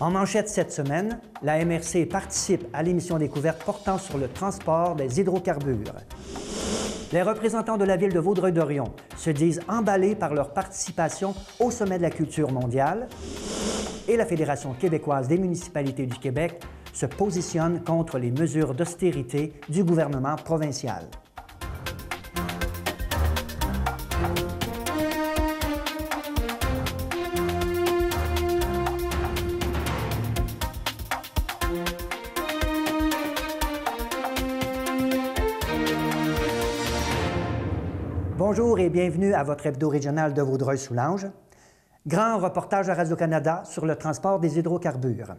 En manchette cette semaine, la MRC participe à l'émission découverte portant sur le transport des hydrocarbures. Les représentants de la ville de Vaudreuil-Dorion se disent emballés par leur participation au sommet de la culture mondiale et la Fédération québécoise des municipalités du Québec se positionne contre les mesures d'austérité du gouvernement provincial. Bonjour et bienvenue à votre hebdo régional de Vaudreuil-Soulanges. Grand reportage à Radio-Canada sur le transport des hydrocarbures.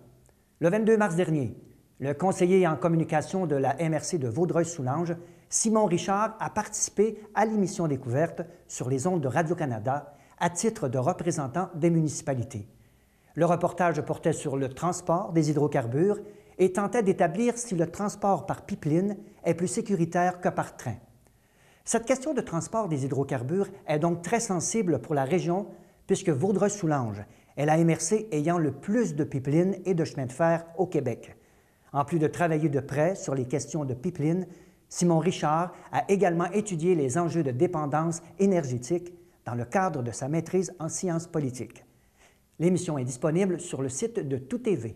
Le 22 mars dernier, le conseiller en communication de la MRC de Vaudreuil-Soulanges, Simon Richard, a participé à l'émission découverte sur les ondes de Radio-Canada à titre de représentant des municipalités. Le reportage portait sur le transport des hydrocarbures et tentait d'établir si le transport par pipeline est plus sécuritaire que par train. Cette question de transport des hydrocarbures est donc très sensible pour la région puisque Vaudreuil-Soulanges est la MRC ayant le plus de pipelines et de chemins de fer au Québec. En plus de travailler de près sur les questions de pipelines, Simon Richard a également étudié les enjeux de dépendance énergétique dans le cadre de sa maîtrise en sciences politiques. L'émission est disponible sur le site de Tout-TV.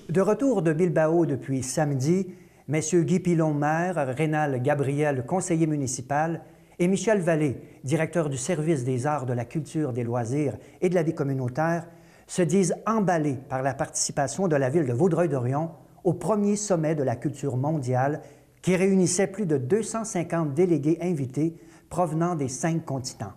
De retour de Bilbao depuis samedi, messieurs Guy Pilon, maire, Rénal Gabriel, conseiller municipal, et Michel Vallée, directeur du service des arts, de la culture, des loisirs et de la vie communautaire, se disent emballés par la participation de la ville de Vaudreuil-Dorion au premier sommet de la culture mondiale qui réunissait plus de 250 délégués invités provenant des 5 continents.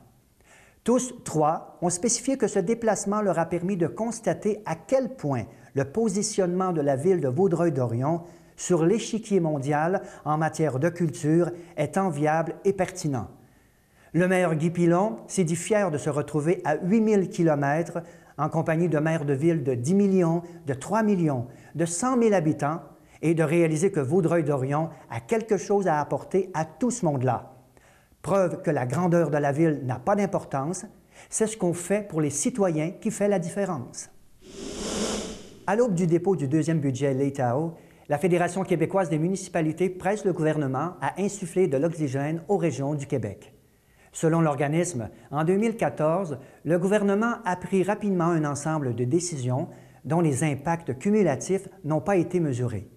Tous trois ont spécifié que ce déplacement leur a permis de constater à quel point le positionnement de la ville de Vaudreuil-Dorion sur l'échiquier mondial en matière de culture est enviable et pertinent. Le maire Guy Pilon s'est dit fier de se retrouver à 8000 km en compagnie de maires de villes de 10 millions, de 3 millions, de 100 000 habitants et de réaliser que Vaudreuil-Dorion a quelque chose à apporter à tout ce monde-là. Preuve que la grandeur de la ville n'a pas d'importance, c'est ce qu'on fait pour les citoyens qui fait la différence. À l'aube du dépôt du deuxième budget l'ETAO, la Fédération québécoise des municipalités presse le gouvernement à insuffler de l'oxygène aux régions du Québec. Selon l'organisme, en 2014, le gouvernement a pris rapidement un ensemble de décisions dont les impacts cumulatifs n'ont pas été mesurés.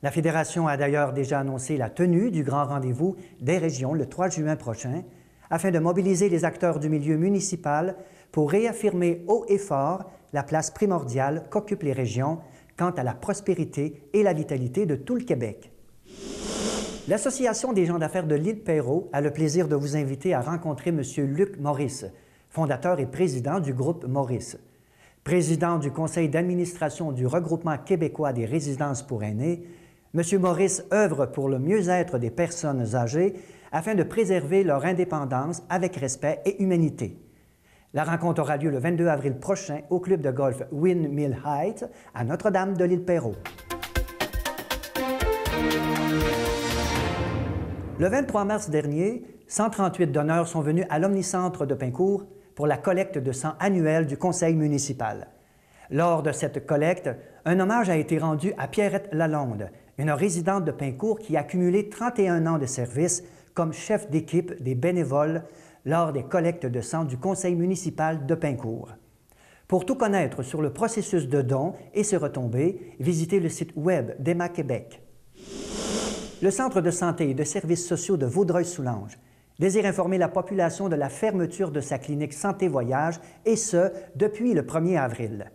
La Fédération a d'ailleurs déjà annoncé la tenue du grand rendez-vous des régions le 3 juin prochain, afin de mobiliser les acteurs du milieu municipal pour réaffirmer haut et fort la place primordiale qu'occupent les régions quant à la prospérité et la vitalité de tout le Québec. L'Association des gens d'affaires de l'île Perrot a le plaisir de vous inviter à rencontrer M. Luc Maurice, fondateur et président du groupe Maurice. Président du conseil d'administration du Regroupement québécois des résidences pour aînés, M. Maurice œuvre pour le mieux-être des personnes âgées afin de préserver leur indépendance avec respect et humanité. La rencontre aura lieu le 22 avril prochain au club de golf Windmill Heights à Notre-Dame de l'île Perrot. Le 23 mars dernier, 138 donneurs sont venus à l'Omnicentre de Pincourt pour la collecte de sang annuelle du conseil municipal. Lors de cette collecte, un hommage a été rendu à Pierrette Lalonde, une résidente de Pincourt qui a cumulé 31 ans de service comme chef d'équipe des bénévoles lors des collectes de sang du conseil municipal de Pincourt. Pour tout connaître sur le processus de don et ses retombées, visitez le site web d'Emma Québec. Le Centre de santé et de services sociaux de Vaudreuil-Soulanges désire informer la population de la fermeture de sa clinique Santé Voyage, et ce, depuis le 1er avril.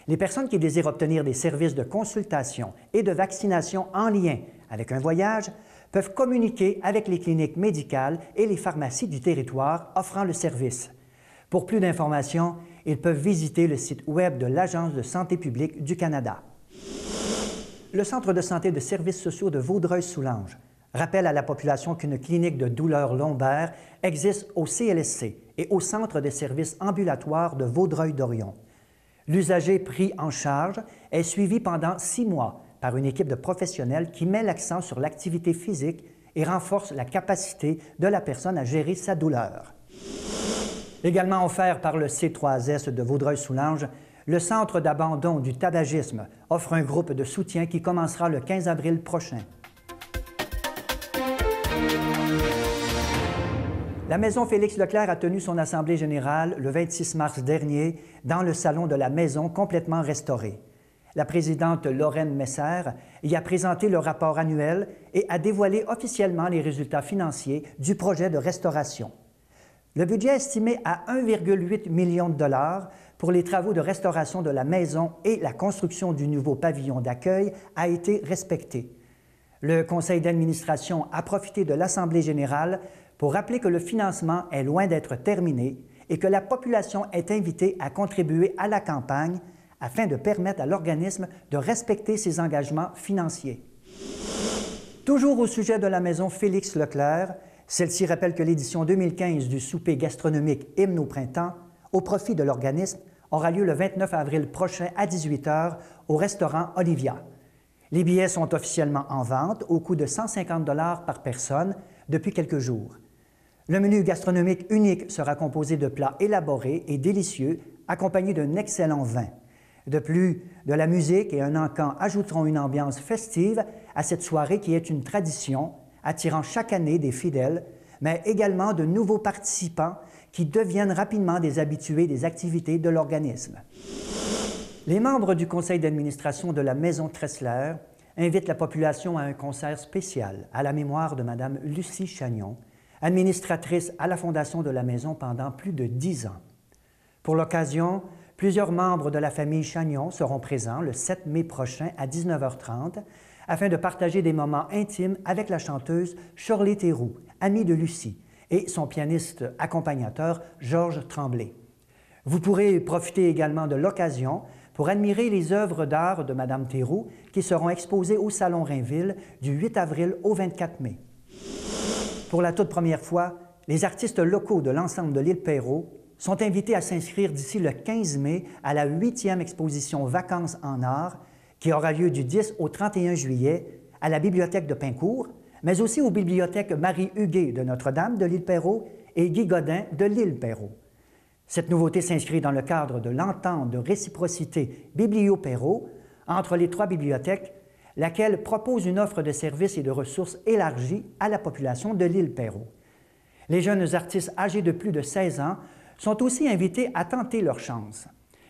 Les personnes qui désirent obtenir des services de consultation et de vaccination en lien avec un voyage peuvent communiquer avec les cliniques médicales et les pharmacies du territoire offrant le service. Pour plus d'informations, ils peuvent visiter le site web de l'Agence de santé publique du Canada. Le Centre de santé de services sociaux de Vaudreuil-Soulanges rappelle à la population qu'une clinique de douleurs lombaires existe au CLSC et au Centre de services ambulatoires de Vaudreuil-Dorion. L'usager pris en charge est suivi pendant 6 mois par une équipe de professionnels qui met l'accent sur l'activité physique et renforce la capacité de la personne à gérer sa douleur. Également offert par le C3S de Vaudreuil-Soulanges, le Centre d'abandon du tabagisme offre un groupe de soutien qui commencera le 15 avril prochain. La Maison Félix-Leclerc a tenu son assemblée générale le 26 mars dernier dans le salon de la Maison complètement restauré. La présidente Lorraine Messer y a présenté le rapport annuel et a dévoilé officiellement les résultats financiers du projet de restauration. Le budget estimé à 1,8 million de dollars pour les travaux de restauration de la maison et la construction du nouveau pavillon d'accueil a été respecté. Le conseil d'administration a profité de l'Assemblée générale pour rappeler que le financement est loin d'être terminé et que la population est invitée à contribuer à la campagne afin de permettre à l'organisme de respecter ses engagements financiers. Toujours au sujet de la Maison Félix-Leclerc, celle-ci rappelle que l'édition 2015 du souper gastronomique Hymne au printemps, au profit de l'organisme, aura lieu le 29 avril prochain à 18 h au restaurant Olivia. Les billets sont officiellement en vente au coût de 150 $ par personne depuis quelques jours. Le menu gastronomique unique sera composé de plats élaborés et délicieux, accompagnés d'un excellent vin. De plus, de la musique et un encan ajouteront une ambiance festive à cette soirée qui est une tradition, attirant chaque année des fidèles, mais également de nouveaux participants qui deviennent rapidement des habitués des activités de l'organisme. Les membres du conseil d'administration de la Maison Tressler invitent la population à un concert spécial à la mémoire de Mme Lucie Chagnon, administratrice à la Fondation de la Maison pendant plus de 10 ans. Pour l'occasion, plusieurs membres de la famille Chagnon seront présents le 7 mai prochain à 19 h 30 afin de partager des moments intimes avec la chanteuse Shirley Theroux, amie de Lucie, et son pianiste accompagnateur Georges Tremblay. Vous pourrez profiter également de l'occasion pour admirer les œuvres d'art de Mme Theroux qui seront exposées au Salon Rainville du 8 avril au 24 mai. Pour la toute première fois, les artistes locaux de l'ensemble de l'île Perrot sont invités à s'inscrire d'ici le 15 mai à la 8e exposition Vacances en art qui aura lieu du 10 au 31 juillet à la Bibliothèque de Pincourt, mais aussi aux bibliothèques Marie Huguet de Notre-Dame de l'île Perrot et Guy Godin de l'île Perrot. Cette nouveauté s'inscrit dans le cadre de l'entente de réciprocité Biblio-Perrot entre les 3 bibliothèques, laquelle propose une offre de services et de ressources élargie à la population de l'île Perrot. Les jeunes artistes âgés de plus de 16 ans sont aussi invités à tenter leur chance.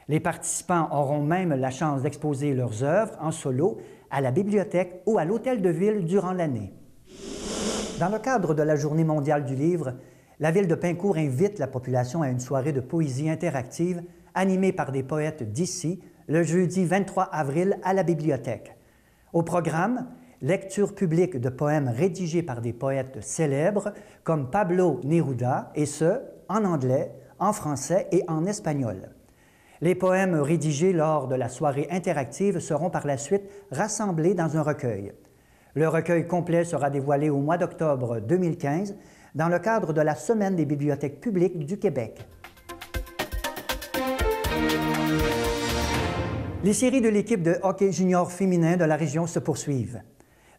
Les participants auront même la chance d'exposer leurs œuvres en solo à la bibliothèque ou à l'hôtel de ville durant l'année. Dans le cadre de la Journée mondiale du livre, la ville de Pincourt invite la population à une soirée de poésie interactive animée par des poètes d'ici le jeudi 23 avril à la bibliothèque. Au programme, lecture publique de poèmes rédigés par des poètes célèbres comme Pablo Neruda, et ce, en anglais, en français et en espagnol. Les poèmes rédigés lors de la soirée interactive seront par la suite rassemblés dans un recueil. Le recueil complet sera dévoilé au mois d'octobre 2015 dans le cadre de la Semaine des bibliothèques publiques du Québec. Les séries de l'équipe de hockey junior féminin de la région se poursuivent.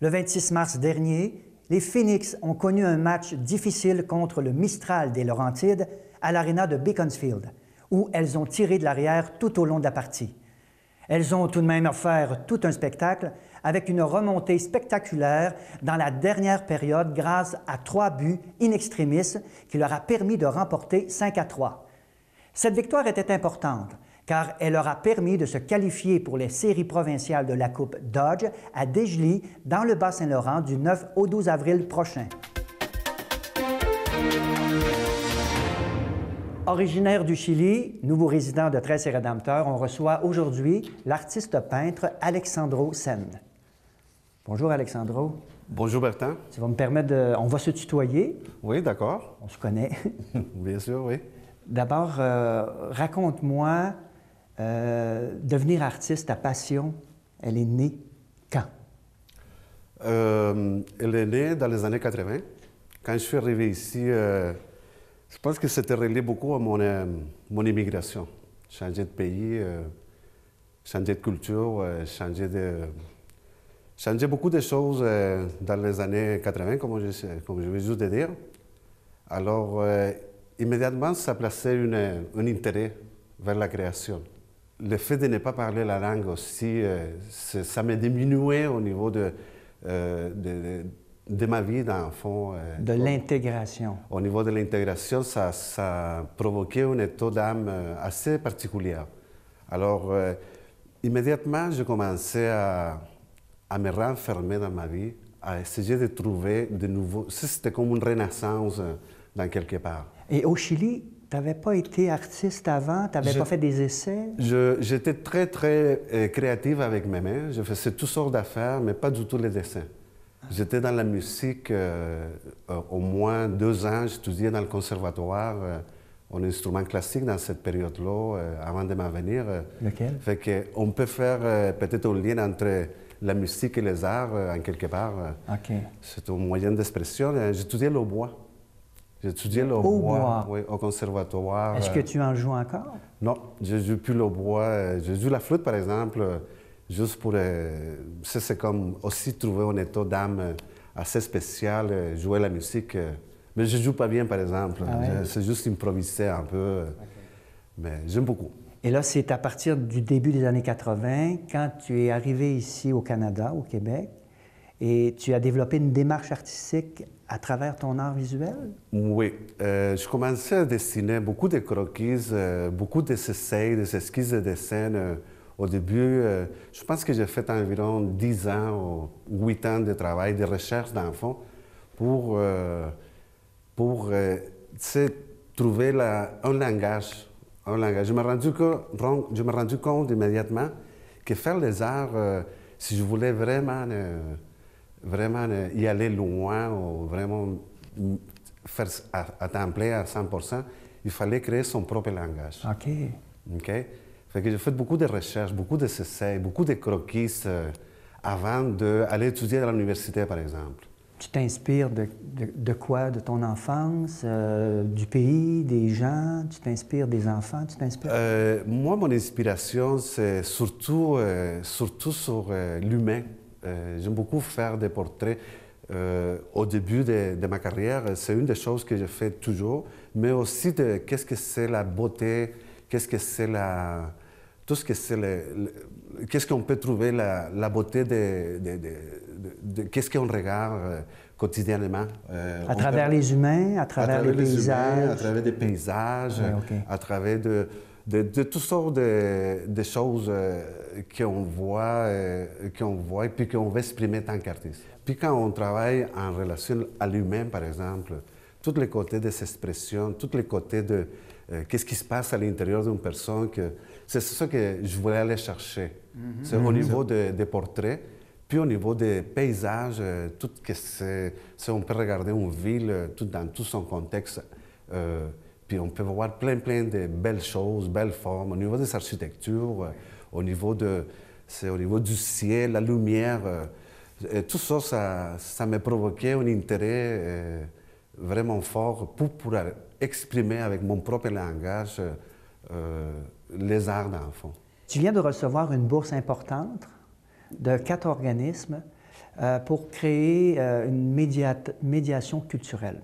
Le 26 mars dernier, les Phoenix ont connu un match difficile contre le Mistral des Laurentides à l'aréna de Beaconsfield, où elles ont tiré de l'arrière tout au long de la partie. Elles ont tout de même offert tout un spectacle avec une remontée spectaculaire dans la dernière période grâce à 3 buts in extremis qui leur a permis de remporter 5-3. Cette victoire était importante car elle leur a permis de se qualifier pour les séries provinciales de la Coupe Dodge à Desjely dans le Bas-Saint-Laurent du 9 au 12 avril prochain. Originaire du Chili, nouveau résident de Tresse et Rédempteur, on reçoit aujourd'hui l'artiste peintre Alexandro Sen. Bonjour Alexandro. Bonjour Bertin. Tu vas me permettre de... On va se tutoyer. Oui, d'accord. On se connaît. Bien sûr, oui. D'abord, raconte-moi, devenir artiste, ta passion, elle est née quand? Elle est née dans les années 80. Quand je suis arrivé ici, je pense que c'était relié beaucoup à mon immigration. Changer de pays, changer de culture, changer beaucoup de choses dans les années 80, comme je viens juste de dire. Alors, immédiatement, ça plaçait un intérêt vers la création. le fait de ne pas parler la langue aussi, ça m'a diminué au niveau de ma vie d'enfant. De l'intégration. Au niveau de l'intégration, ça a provoqué un état d'âme assez particulier. Alors, immédiatement, j'ai commencé à me renfermer dans ma vie, à essayer de trouver de nouveaux... C'était comme une renaissance dans quelque part. Et au Chili, tu n'avais pas été artiste avant? Tu n'avais pas fait des essais? J'étais très, très créative avec mes mains. Je faisais toutes sortes d'affaires, mais pas du tout les dessins. J'étais dans la musique au moins 2 ans. J'étudiais dans le conservatoire en instrument classique dans cette période-là, avant de m'en venir. Lequel? Fait qu'on peut faire peut-être un lien entre la musique et les arts, en quelque part. OK. C'est un moyen d'expression. J'étudiais le bois. J'étudiais le bois, oui, au conservatoire. Est-ce que tu en joues encore? Non, je ne joue plus le bois. Je joue la flûte, par exemple, juste pour... c'est comme aussi trouver un état d'âme assez spécial, jouer la musique. Mais je ne joue pas bien, par exemple. Ah ouais? C'est juste improviser un peu. Okay. Mais j'aime beaucoup. Et là, c'est à partir du début des années 80, quand tu es arrivé ici au Canada, au Québec, et tu as développé une démarche artistique à travers ton art visuel? Oui. Je commençais à dessiner beaucoup de croquis, beaucoup d'essais, des esquisses de dessin. Au début, je pense que j'ai fait environ 10 ans ou 8 ans de travail, de recherche d'enfants pour trouver un langage. Je me suis rendu compte immédiatement que faire les arts, si je voulais vraiment y aller loin ou vraiment faire à temps plein à 100%, il fallait créer son propre langage. OK. OK? Fait que j'ai fait beaucoup de recherches, beaucoup d'essais, beaucoup de croquis avant d'aller étudier à l'université, par exemple. Tu t'inspires de quoi? De ton enfance, du pays, des gens? Tu t'inspires des enfants? Tu t'inspires? Moi, mon inspiration, c'est surtout sur l'humain. J'aime beaucoup faire des portraits. Au début de ma carrière, c'est une des choses que je fais toujours, mais aussi de qu'est-ce que c'est la beauté, qu'est-ce que c'est tout ce que c'est qu'est-ce qu'on peut trouver la beauté qu'est-ce qu'on regarde quotidiennement. À travers les humains, à travers les paysages. Humains, à travers des paysages, ouais, okay. À travers de toutes sortes de choses qu'on voit et puis qu'on veut exprimer tant qu'artiste. Puis quand on travaille en relation à l'humain, par exemple, tous les côtés des expressions, tous les côtés de qu'est-ce qui se passe à l'intérieur d'une personne, c'est ça que je voulais aller chercher. C'est au niveau des portraits, puis au niveau des paysages, tout que si on peut regarder une ville dans tout son contexte, puis on peut voir plein de belles choses, belles formes, au niveau des architectures, au niveau du ciel, la lumière. Tout ça, ça m'a provoqué un intérêt vraiment fort pour exprimer avec mon propre langage les arts d'enfant. Tu viens de recevoir une bourse importante de 4 organismes pour créer une médiation culturelle.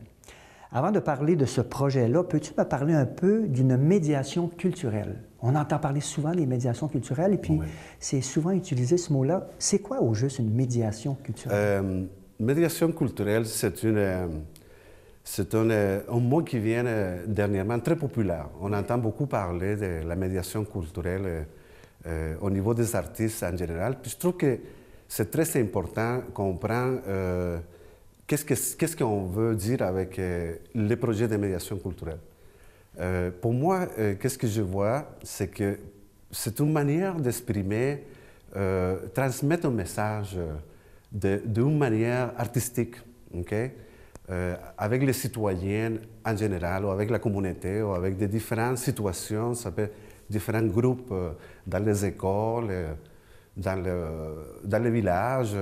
Avant de parler de ce projet-là, peux-tu me parler un peu d'une médiation culturelle? On entend parler souvent des médiations culturelles et puis c'est souvent utilisé ce mot-là. C'est quoi au juste une médiation culturelle? Médiation culturelle, c'est un mot qui vient dernièrement très populaire. On entend beaucoup parler de la médiation culturelle au niveau des artistes en général. Puis je trouve que c'est très important de comprendre qu'est-ce qu'on veut dire avec les projets de médiation culturelle. Pour moi, qu'est-ce que je vois, c'est que c'est une manière d'exprimer, transmettre un message d'une manière artistique, okay? Avec les citoyens en général, ou avec la communauté, ou avec des différentes situations, ça peut être différents groupes dans les écoles, dans les villages,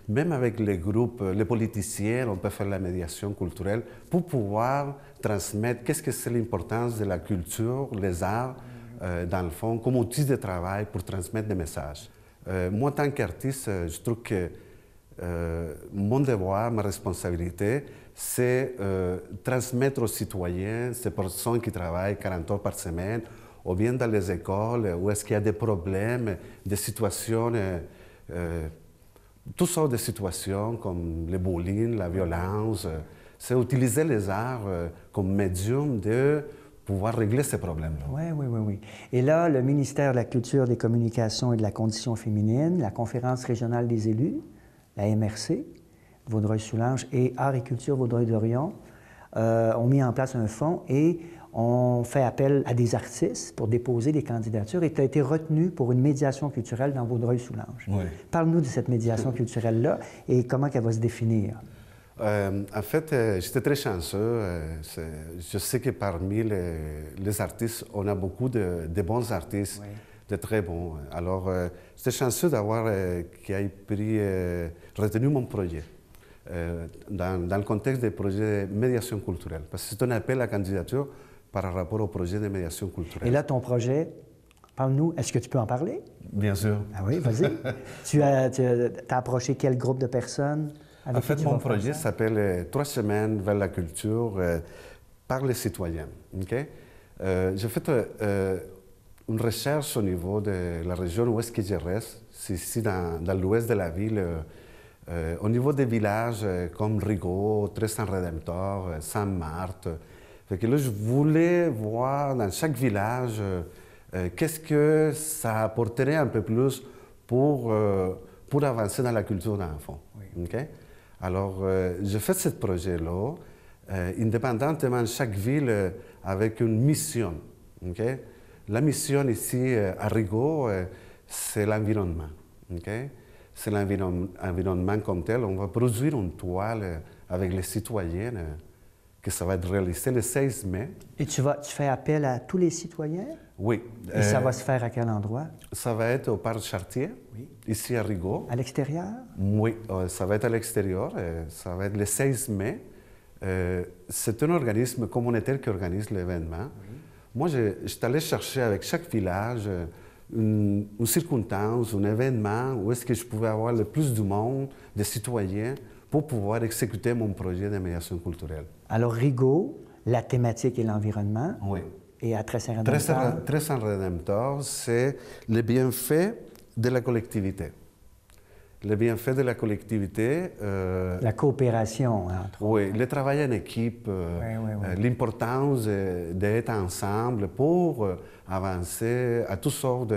même avec les groupes, les politiciens, on peut faire la médiation culturelle pour pouvoir transmettre qu'est-ce que c'est l'importance de la culture, les arts, dans le fond, comme outil de travail pour transmettre des messages. Moi, en tant qu'artiste, je trouve que mon devoir, ma responsabilité, c'est transmettre aux citoyens, ces personnes qui travaillent 40 heures par semaine, ou bien dans les écoles, où est-ce qu'il y a des problèmes, des situations, toutes sortes de situations comme le bullying, la violence. C'est utiliser les arts comme médium de pouvoir régler ces problèmes-là. Oui, oui, oui, oui. Et là, le ministère de la Culture, des Communications et de la Condition féminine, la Conférence régionale des élus, la MRC, Vaudreuil-Soulanges et Art et Culture Vaudreuil-Dorion ont mis en place un fonds et ont fait appel à des artistes pour déposer des candidatures et tu as été retenu pour une médiation culturelle dans Vaudreuil-Soulanges. Oui. Parle-nous de cette médiation culturelle-là et comment elle va se définir. En fait, j'étais très chanceux. Je sais que parmi les artistes, on a beaucoup de bons artistes, oui. De très bons. Alors, j'étais chanceux d'avoir qui ait retenu mon projet dans le contexte des projets de médiation culturelle. Parce que c'est un appel à candidature par rapport au projet de médiation culturelle. Et là, ton projet, parle-nous, est-ce que tu peux en parler? Bien sûr. Ah oui, vas-y. tu as approché quel groupe de personnes? En fait, mon projet s'appelle « 3 semaines vers la culture par les citoyens ». Okay? J'ai fait une recherche au niveau de la région où est-ce que je reste, c'est ici dans l'ouest de la ville, au niveau des villages comme Rigaud, Très-Saint-Rédempteur, Sainte-Marthe. Fait que là, je voulais voir dans chaque village qu'est-ce que ça apporterait un peu plus pour avancer dans la culture d'enfant. Oui. Okay? Alors, j'ai fait ce projet-là, indépendamment de chaque ville, avec une mission. Okay? La mission ici, à Rigaud, c'est l'environnement. Okay? C'est l'environnement comme tel. On va produire une toile avec les citoyens, que ça va être réalisé le 16 mai. Et tu fais appel à tous les citoyens? Oui. Et ça va se faire à quel endroit? Ça va être au Parc Chartier, oui. Ici à Rigaud. À l'extérieur? Oui, ça va être à l'extérieur. Ça va être le 16 mai. C'est un organisme communautaire qui organise l'événement. Oui. Moi, je suis allé chercher avec chaque village une circonstance, un événement où est-ce que je pouvais avoir le plus de monde, des citoyens, pour pouvoir exécuter mon projet de médiation culturelle. Alors, Rigaud, la thématique est l'environnement. Oui. Et à Très-Saint-Rédempteur? Très-Saint-Rédempteur, c'est le bienfait de la collectivité. Le bienfait de la collectivité... la coopération, entre autres. Oui, le travail en équipe, l'importance d'être ensemble pour avancer à toutes sortes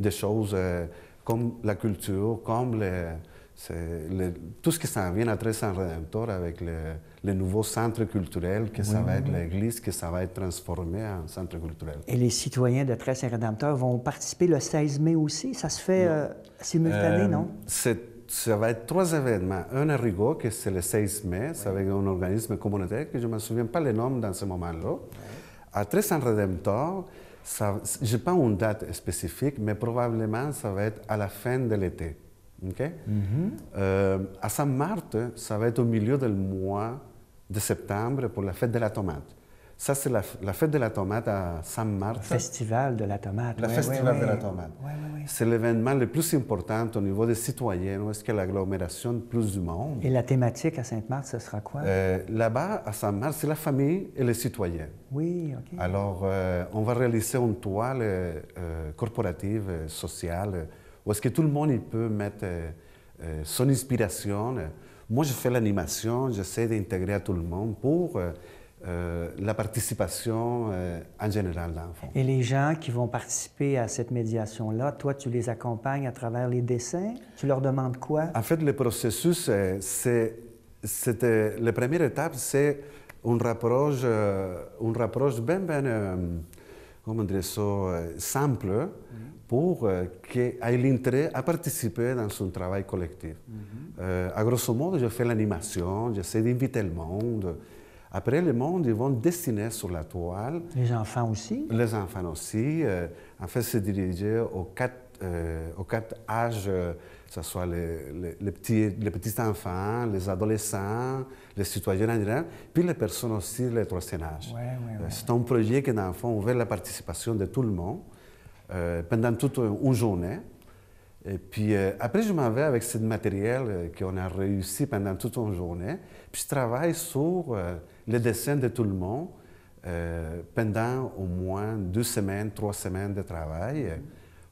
de choses comme la culture, comme tout ce qui s'en vient à Très-Saint-Rédempteur avec le nouveau centre culturel, que ça va être l'église, que ça va être transformé en centre culturel. Et les citoyens de Très-Saint-Rédempteur vont participer le 16 mai aussi? Ça se fait simultané, non? Ça va être 3 événements. Un à Rigaud, que c'est le 16 mai, c'est avec un organisme communautaire, que je ne me souviens pas le nom dans ce moment-là. À Très-Saint-Rédempteur, je n'ai pas une date spécifique, mais probablement ça va être à la fin de l'été. Okay? À Sainte-Marthe, ça va être au milieu du mois de septembre pour la fête de la tomate. Ça, c'est la fête de la tomate à Sainte-Marthe. Le festival de la tomate. Le festival de la tomate. C'est l'événement le plus important au niveau des citoyens, où est-ce qu'il y a l'agglomération de plus du monde. Et la thématique à Sainte-Marthe, ce sera quoi? Là-bas, à Sainte-Marthe, c'est la famille et les citoyens. Oui, OK. Alors, on va réaliser une toile corporative, sociale, où est-ce que tout le monde il peut mettre son inspiration. Moi, je fais l'animation, j'essaie d'intégrer à tout le monde pour la participation en général d'enfants. Et les gens qui vont participer à cette médiation-là, toi, tu les accompagnes à travers les dessins? Tu leur demandes quoi? En fait, le processus, la première étape, c'est une rapproche bien, comment dire ça, simple, pour qu'il ait l'intérêt à participer dans un travail collectif. À grosso modo, je fais l'animation, j'essaie d'inviter le monde. Après, le monde, ils vont dessiner sur la toile. Les enfants aussi? Les enfants aussi. En fait, c'est dirigé aux quatre âges, que ce soit les petits enfants, les adolescents, les citoyens en général, puis les personnes aussi, les troisième âge. C'est un projet qui, dans le fond, ouvre la participation de tout le monde pendant toute une journée. Et puis après, je m'en vais avec ce matériel qu'on a réussi pendant toute une journée. Puis je travaille sur les dessins de tout le monde pendant au moins 2 semaines, 3 semaines de travail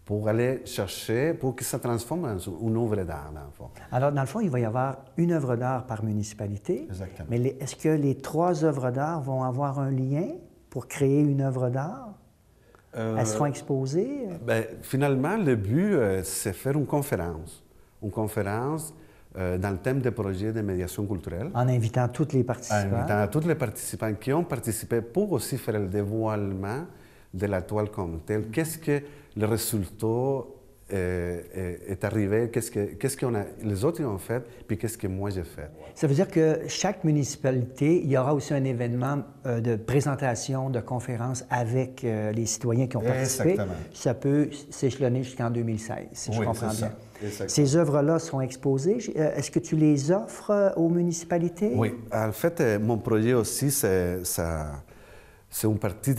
pour aller chercher, pour que ça transforme en une œuvre d'art, dans le fond. Alors, dans le fond, il va y avoir une œuvre d'art par municipalité. Exactement. Mais est-ce que les 3 œuvres d'art vont avoir un lien pour créer une œuvre d'art? Elles seront exposées? Ben, finalement, le but, c'est faire une conférence. Une conférence dans le thème des projets de médiation culturelle. En invitant tous les participants. En invitant tous les participants qui ont participé pour aussi faire le dévoilement de la toile comme telle. Qu'est-ce que le résultat est arrivé, qu'est-ce que les autres ont fait, puis qu'est-ce que moi j'ai fait. Ça veut dire que chaque municipalité, il y aura aussi un événement de présentation, de conférence avec les citoyens qui ont participé. Exactement. Ça peut s'échelonner jusqu'en 2016, si je comprends bien. Exactement. Ces œuvres-là seront exposées. Est-ce que tu les offres aux municipalités? Oui. En fait, mon projet aussi, c'est une partie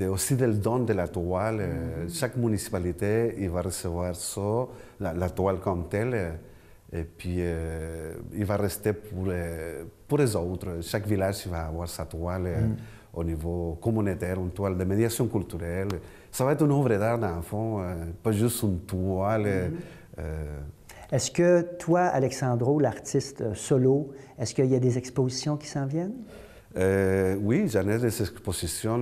aussi du don de la toile. Chaque municipalité il va recevoir ça, la toile comme telle, et puis il va rester pour les autres. Chaque village il va avoir sa toile au niveau communautaire, une toile de médiation culturelle. Ça va être une œuvre d'art dans le fond, pas juste une toile. Est-ce que toi, Alexandro, l'artiste solo, est-ce qu'il y a des expositions qui s'en viennent? Oui, j'en ai des expositions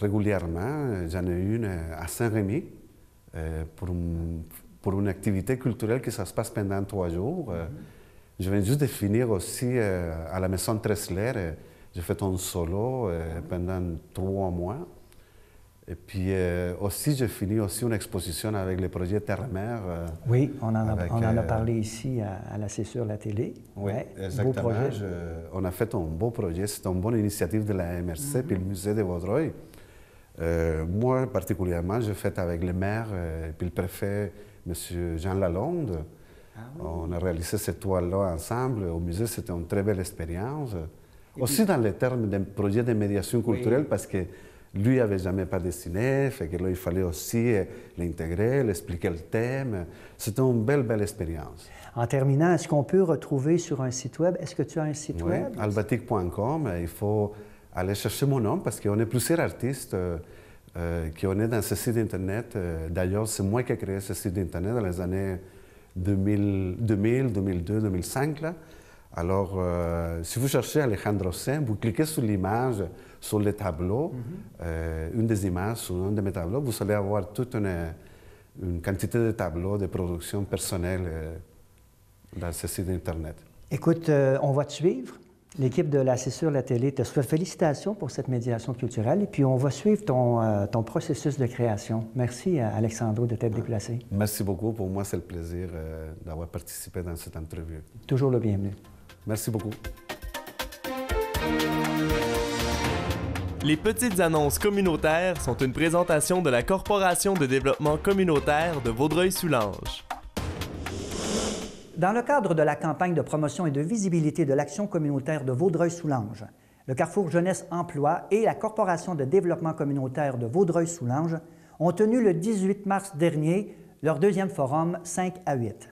régulièrement. J'en ai une à Saint-Rémy pour une activité culturelle qui ça se passe pendant 3 jours. Je viens juste de finir aussi à la Maison Tressler. J'ai fait un solo pendant 3 mois. Et puis aussi, j'ai fini aussi une exposition avec le projet Terre-Mer. Oui, on en a parlé ici à la Césure la télé. Oui, ouais, exactement. Beau projet. On a fait un beau projet. C'est une bonne initiative de la MRC puis le musée de Vaudreuil. Moi, particulièrement, j'ai fait avec le maire et puis le préfet, M. Jean Lalonde. Ah, oui. On a réalisé cette toile-là ensemble. Au musée, c'était une très belle expérience. Aussi dans les termes d'un projet de médiation culturelle, parce que lui n'avait jamais pas dessiné, fait que là, il fallait aussi l'intégrer, l'expliquer le thème. C'était une belle expérience. En terminant, est-ce qu'on peut retrouver sur un site web? Est-ce que tu as un site web? Oui, albatic.com. Il faut aller chercher mon nom parce qu'on est plusieurs artistes qui on est dans ce site Internet. D'ailleurs, c'est moi qui ai créé ce site Internet dans les années 2000, 2002, 2005. Là. Alors, si vous cherchez Alejandro Sen, vous cliquez sur l'image, sur le tableau, une des images sur un de mes tableaux, vous allez avoir toute une quantité de tableaux de production personnelle dans ce site Internet. Écoute, on va te suivre. L'équipe de la Césure la télé te souhaite félicitations pour cette médiation culturelle et puis on va suivre ton processus de création. Merci, Alexandro, de t'être déplacé. Merci beaucoup. Pour moi, c'est le plaisir d'avoir participé dans cette entrevue. Toujours le bienvenu. Merci beaucoup. Les petites annonces communautaires sont une présentation de la Corporation de développement communautaire de Vaudreuil-Soulanges. Dans le cadre de la campagne de promotion et de visibilité de l'action communautaire de Vaudreuil-Soulanges, le Carrefour Jeunesse Emploi et la Corporation de développement communautaire de Vaudreuil-Soulanges ont tenu le 18 mars dernier leur 2e forum 5 à 8.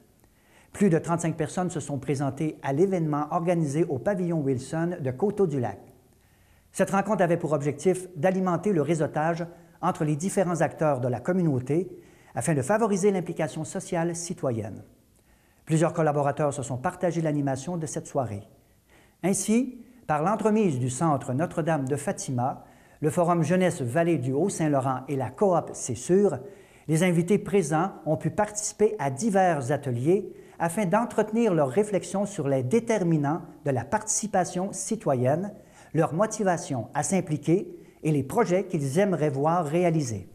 Plus de 35 personnes se sont présentées à l'événement organisé au pavillon Wilson de Coteau-du-Lac. Cette rencontre avait pour objectif d'alimenter le réseautage entre les différents acteurs de la communauté afin de favoriser l'implication sociale citoyenne. Plusieurs collaborateurs se sont partagés l'animation de cette soirée. Ainsi, par l'entremise du Centre Notre-Dame de Fatima, le Forum Jeunesse Vallée du Haut-Saint-Laurent et la Coop C'est sûr, les invités présents ont pu participer à divers ateliers afin d'entretenir leurs réflexions sur les déterminants de la participation citoyenne, leur motivation à s'impliquer et les projets qu'ils aimeraient voir réalisés.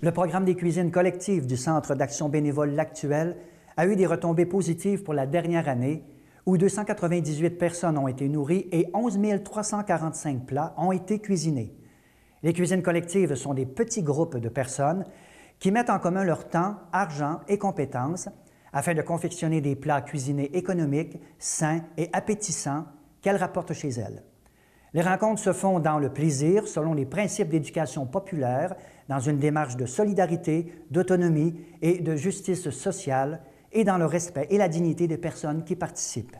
Le programme des cuisines collectives du Centre d'action bénévole L'Actuel a eu des retombées positives pour la dernière année, où 298 personnes ont été nourries et 11 345 plats ont été cuisinés. Les cuisines collectives sont des petits groupes de personnes qui mettent en commun leur temps, argent et compétences afin de confectionner des plats cuisinés économiques, sains et appétissants qu'elles rapportent chez elles. Les rencontres se font dans le plaisir, selon les principes d'éducation populaire, dans une démarche de solidarité, d'autonomie et de justice sociale, et dans le respect et la dignité des personnes qui participent.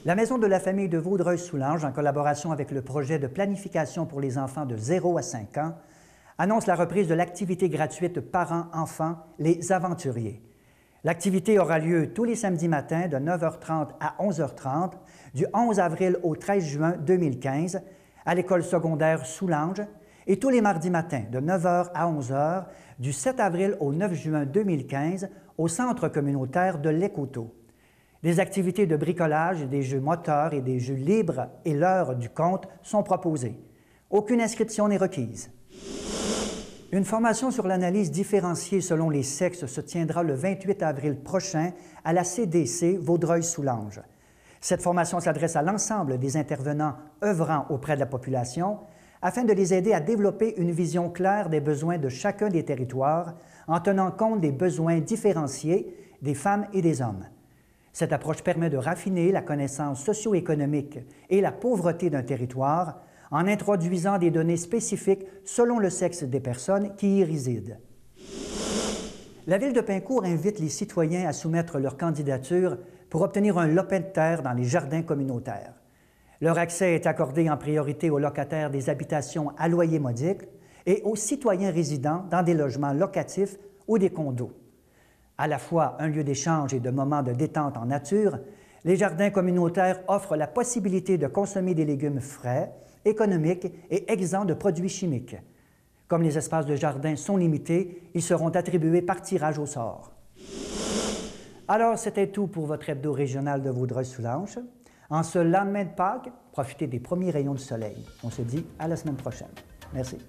La Maison de la famille de Vaudreuil-Soulanges, en collaboration avec le projet de planification pour les enfants de 0 à 5 ans, annonce la reprise de l'activité gratuite parents-enfants, les aventuriers. L'activité aura lieu tous les samedis matins de 9h30 à 11h30, du 11 avril au 13 juin 2015, à l'école secondaire Soulanges, et tous les mardis matins de 9h à 11h, du 7 avril au 9 juin 2015, au centre communautaire de l'Écoto. Des activités de bricolage, des jeux moteurs et des jeux libres et l'heure du compte sont proposés. Aucune inscription n'est requise. Une formation sur l'analyse différenciée selon les sexes se tiendra le 28 avril prochain à la CDC Vaudreuil-Soulanges. Cette formation s'adresse à l'ensemble des intervenants œuvrant auprès de la population afin de les aider à développer une vision claire des besoins de chacun des territoires en tenant compte des besoins différenciés des femmes et des hommes. Cette approche permet de raffiner la connaissance socio-économique et la pauvreté d'un territoire en introduisant des données spécifiques selon le sexe des personnes qui y résident. La Ville de Pincourt invite les citoyens à soumettre leur candidature pour obtenir un lopin de terre dans les jardins communautaires. Leur accès est accordé en priorité aux locataires des habitations à loyer modique et aux citoyens résidant dans des logements locatifs ou des condos. À la fois un lieu d'échange et de moments de détente en nature, les jardins communautaires offrent la possibilité de consommer des légumes frais, économiques et exempts de produits chimiques. Comme les espaces de jardin sont limités, ils seront attribués par tirage au sort. Alors, c'était tout pour votre hebdo régional de Vaudreuil-Soulanges. En ce lendemain de Pâques, profitez des premiers rayons de soleil. On se dit à la semaine prochaine. Merci.